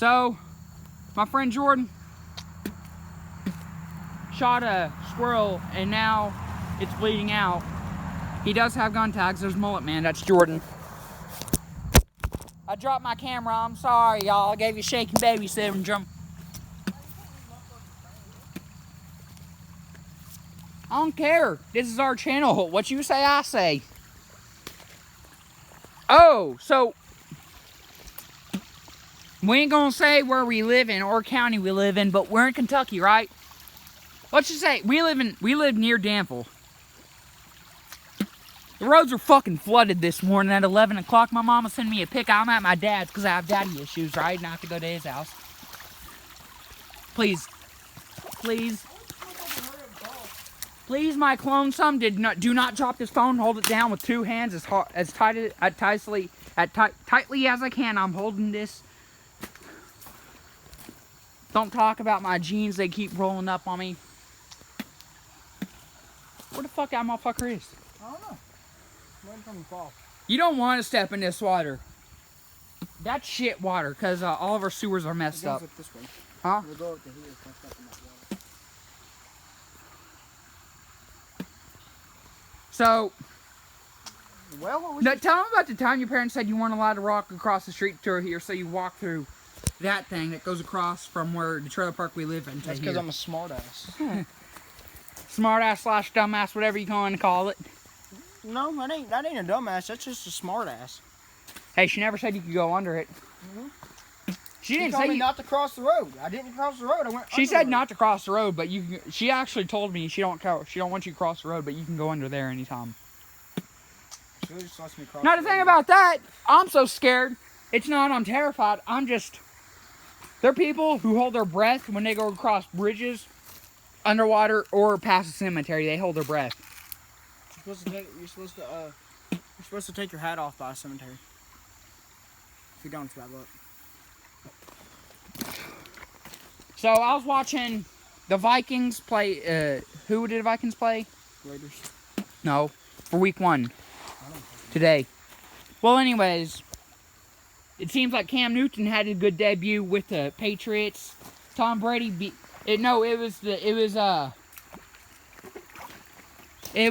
So, my friend Jordan shot a squirrel and now it's bleeding out. He does have gun tags. There's Mullet Man. That's Jordan. I dropped my camera. I'm sorry, y'all. I gave you shaking baby syndrome. I don't care. This is our channel. What you say, I say. Oh, so we ain't gonna say where we live in or county we live in, but we're in Kentucky, right? Let's just say we live near Danville. The roads are fucking flooded this morning at 11 o'clock. My mama sent me a pic. I'm at my dad's because I have daddy issues, right? And I have to go to his house. Please. Please. Please, my clone son, do not drop this phone. Hold it down with two hands as tightly as I can. I'm holding this. Don't talk about my jeans. They keep rolling up on me. Where the fuck that motherfucker is? I don't know. Waiting for him to fall. You don't want to step in this water. That's shit water, because all of our sewers are messed up. This way. Huh? We'll go up to here and step in that water. So, well, now, tell them about the time your parents said you weren't allowed to walk across the street to here, so you walk through that thing that goes across from where the trailer park we live in to That's here. because I'm a smartass. Smartass / dumbass, whatever you want to call it. No, that ain't a dumbass. That's just a smartass. Hey, she never said you could go under it. She didn't told say me not to cross the road. I didn't cross the road. I went. She said not to cross the road, but you. She actually told me she don't want you to cross the road, but you can go under there anytime. She just lets me cross. Now the thing about that, I'm so scared. It's not I'm terrified. I'm just. There are people who hold their breath when they go across bridges, underwater, or past a cemetery. They hold their breath. You're supposed to take your hat off by a cemetery. If you don't, it's bad luck. So I was watching the Vikings play. Who did the Vikings play? Raiders. No, for week 1 today. Well, anyways, it seems like Cam Newton had a good debut with the Patriots. Tom Brady beat. It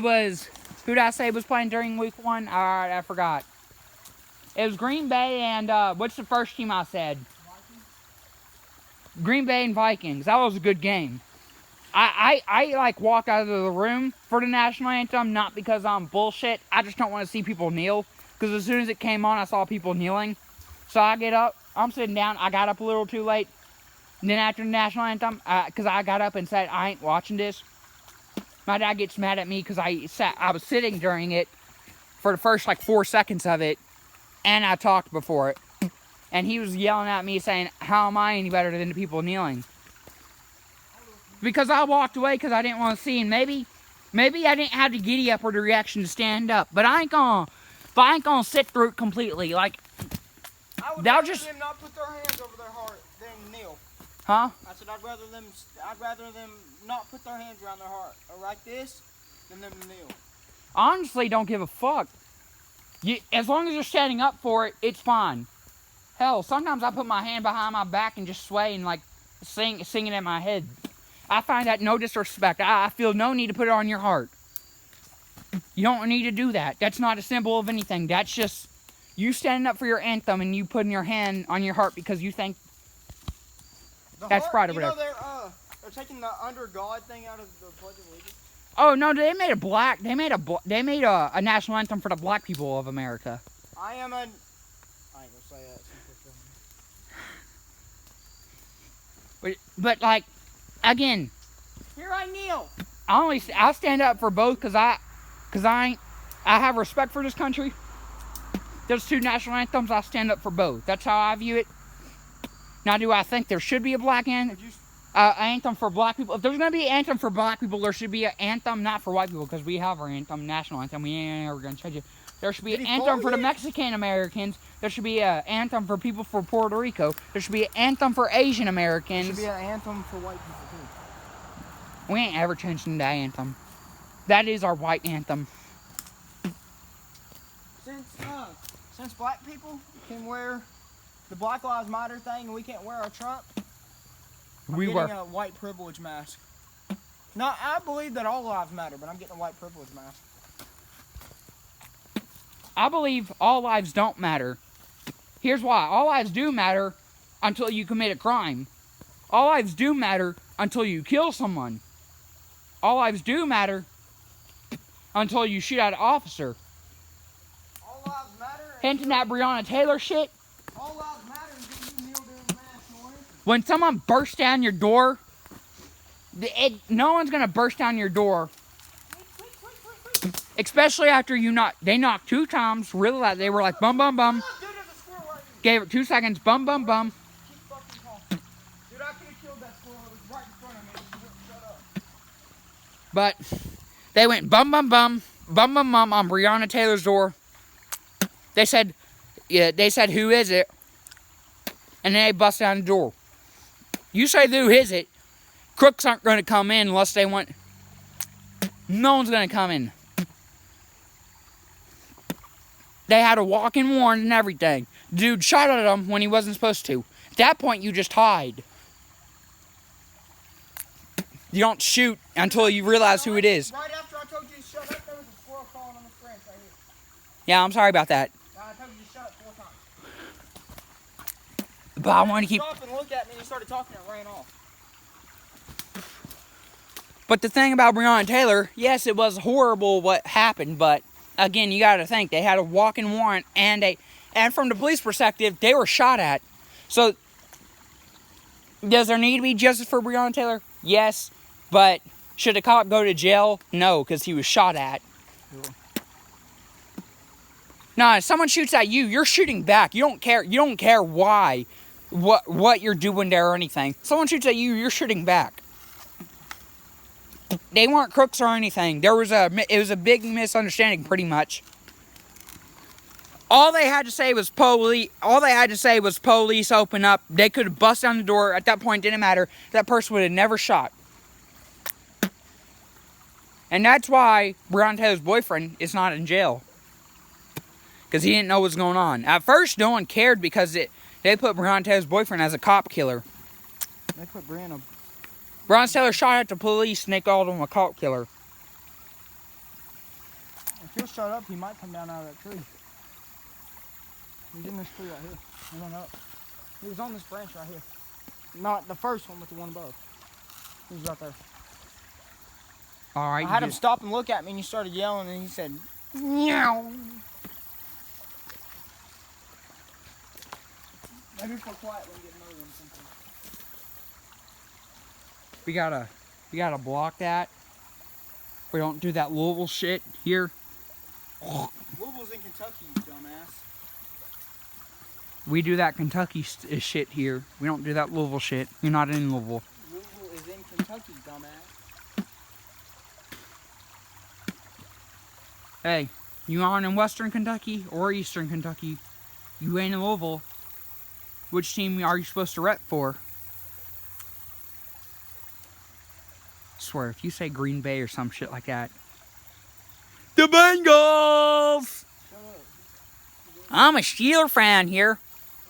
was. Who did I say was playing during week 1? Alright, I forgot. It was Green Bay and, what's the first team I said? Vikings? Green Bay and Vikings. That was a good game. I like, walked out of the room for the national anthem, not because I'm bullshit. I just don't want to see people kneel. Because as soon as it came on, I saw people kneeling. So I get up. I'm sitting down. I got up a little too late. And then after the national anthem, because I got up and said, I ain't watching this. My dad gets mad at me because I was sitting during it for the first like 4 seconds of it, and I talked before it. And he was yelling at me saying, how am I any better than the people kneeling? Because I walked away because I didn't want to see, and maybe I didn't have the giddy up or the reaction to stand up. But I ain't gonna sit through it completely. Like, I would They'll rather just- them not put their hands over their heart than kneel. huh? I said I'd rather them not put their hands around their heart or like this than them to kneel. Honestly, don't give a fuck. As long as you're standing up for it, it's fine. Hell, sometimes I put my hand behind my back and just sway and like sing it in my head. I find that no disrespect. I feel no need to put it on your heart. You don't need to do that. That's not a symbol of anything. That's just you standing up for your anthem and you putting your hand on your heart because you think that's pride or whatever. They're taking the under God thing out of the Pledge of Allegiance. Oh no, they made a national anthem for the black people of America. I ain't gonna say that. But like, again, Here I kneel. I stand up for both because I have respect for this country. There's 2 national anthems. I stand up for both. That's how I view it. Now, do I think there should be a black anthem for black people? If there's gonna be an anthem for black people, there should be an anthem not for white people because we have our anthem, national anthem. We ain't ever gonna change it. There should be an anthem for the Mexican Americans. There should be an anthem for people from Puerto Rico. There should be an anthem for Asian Americans. There should be an anthem for white people too. We ain't ever changing that anthem. That is our white anthem. Since black people can wear the Black Lives Matter thing and we can't wear our Trump, I'm We getting were. a white privilege mask. No, I believe that all lives matter, but I'm getting a white privilege mask. I believe all lives don't matter. Here's why. All lives do matter until you commit a crime. All lives do matter until you kill someone. All lives do matter until you shoot at an officer. All lives matter. Hinting at Breonna Taylor shit. All lives matter until you kneel during the national anthem. When someone bursts down your door, no one's gonna burst down your door. Especially after they knocked 2 times, really loud. They were like, bum, bum, bum. Dude, there's a squirrel right here. Gave it 2 seconds, bum, bum, bum. Keep fucking talking. Dude, I could have killed that squirrel. It was right in front of me. She wouldn't shut up. But they went bum, bum, bum, bum, bum, bum on Breonna Taylor's door. They said, who is it? And then they bust down the door. You say, who is it? Crooks aren't going to come in unless they want. No one's going to come in. They had a walk-in warrant and everything. Dude shot at him when he wasn't supposed to. At that point, you just hide. You don't shoot until you realize who it is. Right after I told you to shut up, there was a squirrel crawling on this branch right here. Yeah, I'm sorry about that. I told you to shut up 4 times. But I want to keep. Stop and look at me and he started talking and ran off. But the thing about Breonna Taylor, yes, it was horrible what happened, but again, you got to think they had a walk-in warrant and from the police perspective, they were shot at. So, does there need to be justice for Breonna Taylor? Yes, but should a cop go to jail? No, because he was shot at. Nah, if someone shoots at you, you're shooting back. You don't care. You don't care why, what you're doing there or anything. Someone shoots at you, you're shooting back. They weren't crooks or anything. It was a big misunderstanding, pretty much. All they had to say was police. All they had to say was police open up. They could have bust down the door. At that point, it didn't matter. That person would have never shot. And that's why Breonna Taylor's boyfriend is not in jail. Because he didn't know what was going on. At first, no one cared because they put Breonna Taylor's boyfriend as a cop killer. They put Breonna Taylor shot at the police and they called him a cop killer. If he'll shut up, he might come down out of that tree. He's in this tree right here. He went up. He was on this branch right here. Not the first one, but the one above. He was right there. Alright. I had him stop and look at me and he started yelling and he said, meow. Maybe if we're quiet, we'll get another one sometime. We gotta block that. We don't do that Louisville shit here. Louisville's in Kentucky, you dumbass. We do that Kentucky shit here. We don't do that Louisville shit. You're not in Louisville. Louisville is in Kentucky, dumbass. Hey, you aren't in Western Kentucky or Eastern Kentucky. You ain't in Louisville. Which team are you supposed to rep for? Swear, if you say Green Bay or some shit like that. The Bengals! Shut up. I'm a Steeler fan here.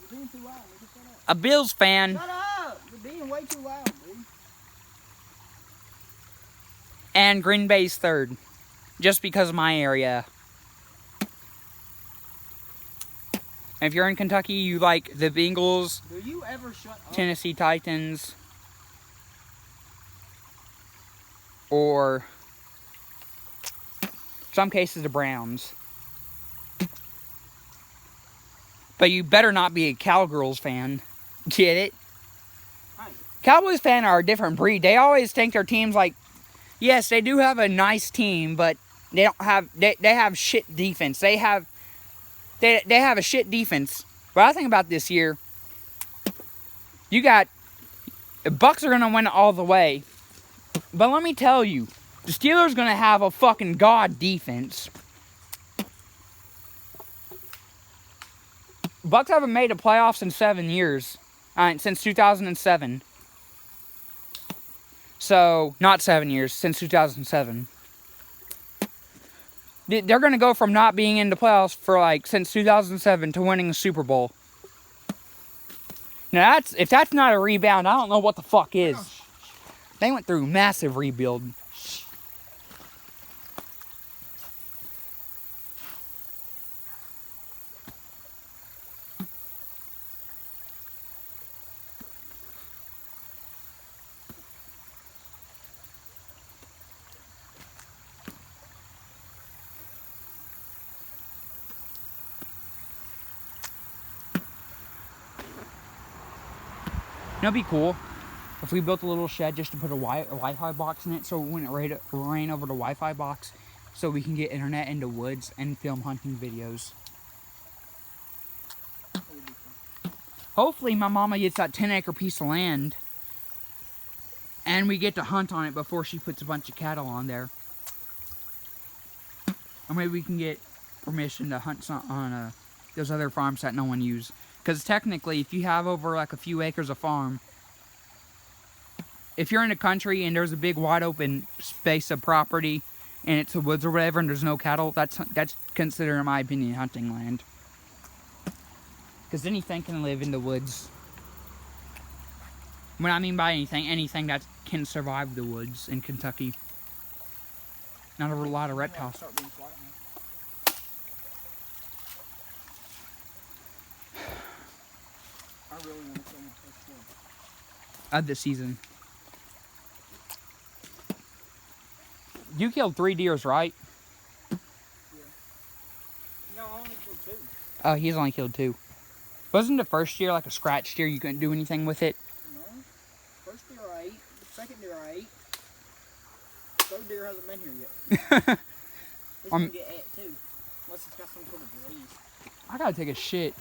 You're being too loud. Make it shut up. A Bills fan. Shut up! You're being way too loud, dude. And Green Bay's third. Just because of my area. And if you're in Kentucky, you like the Bengals, Do you ever shut up? Tennessee Titans, or some cases the Browns. But you better not be a Cowgirls fan. Get it? Hi. Cowboys fans are a different breed. They always think their team's like, yes, they do have a nice team, but they don't have they have shit defense. They have a shit defense. But I think about this year, the Bucks are gonna win all the way. But let me tell you, the Steelers gonna have a fucking god defense. Bucks haven't made the playoffs in 7 years. Since 2007. So, not 7 years, since 2007. They're going to go from not being in the playoffs for since 2007 to winning the Super Bowl. Now if that's not a rebound, I don't know what the fuck is. They went through massive rebuild. It'd be cool if we built a little shed just to put a Wi-Fi box in it, so it wouldn't rain over the Wi-Fi box, so we can get internet into woods and film hunting videos. Hopefully my mama gets that 10-acre piece of land and we get to hunt on it before she puts a bunch of cattle on there. Or maybe we can get permission to hunt on those other farms that no one uses. Because technically, if you have over like a few acres of farm, if you're in a country and there's a big wide open space of property and it's the woods or whatever and there's no cattle, that's considered, in my opinion, hunting land. Because anything can live in the woods. What I mean by anything that can survive the woods in Kentucky. Not a lot of reptiles. I really want to kill my first one. Of the season. You killed 3 deers, right? Yeah. No, I only killed 2. Oh, he's only killed 2. Wasn't the first deer like a scratch deer? You couldn't do anything with it? No. First deer I ate. Second deer I ate. Third deer hasn't been here yet. It's gonna get ate too. Unless it's got some sort of disease. I gotta take a shit.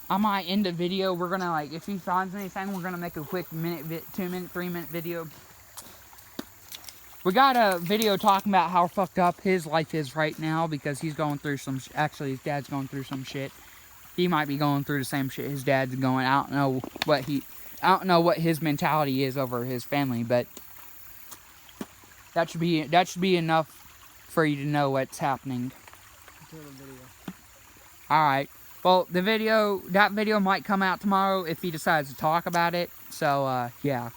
I might end the video. We're gonna, like, if he finds anything, we're gonna make a quick 2-minute, 3-minute video. We got a video talking about how fucked up his life is right now because he's going through some, actually his dad's going through some shit. He might be going through the same shit his dad's going. I don't know what his mentality is over his family, but that should be enough for you to know what's happening. Alright. Well, that video might come out tomorrow if he decides to talk about it. So, yeah.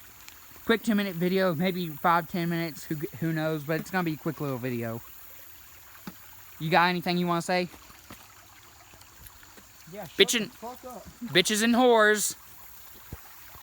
Quick 2-minute video, maybe 5-10 minutes, who knows, but it's gonna be a quick little video. You got anything you want to say? Yeah, Bitches and whores.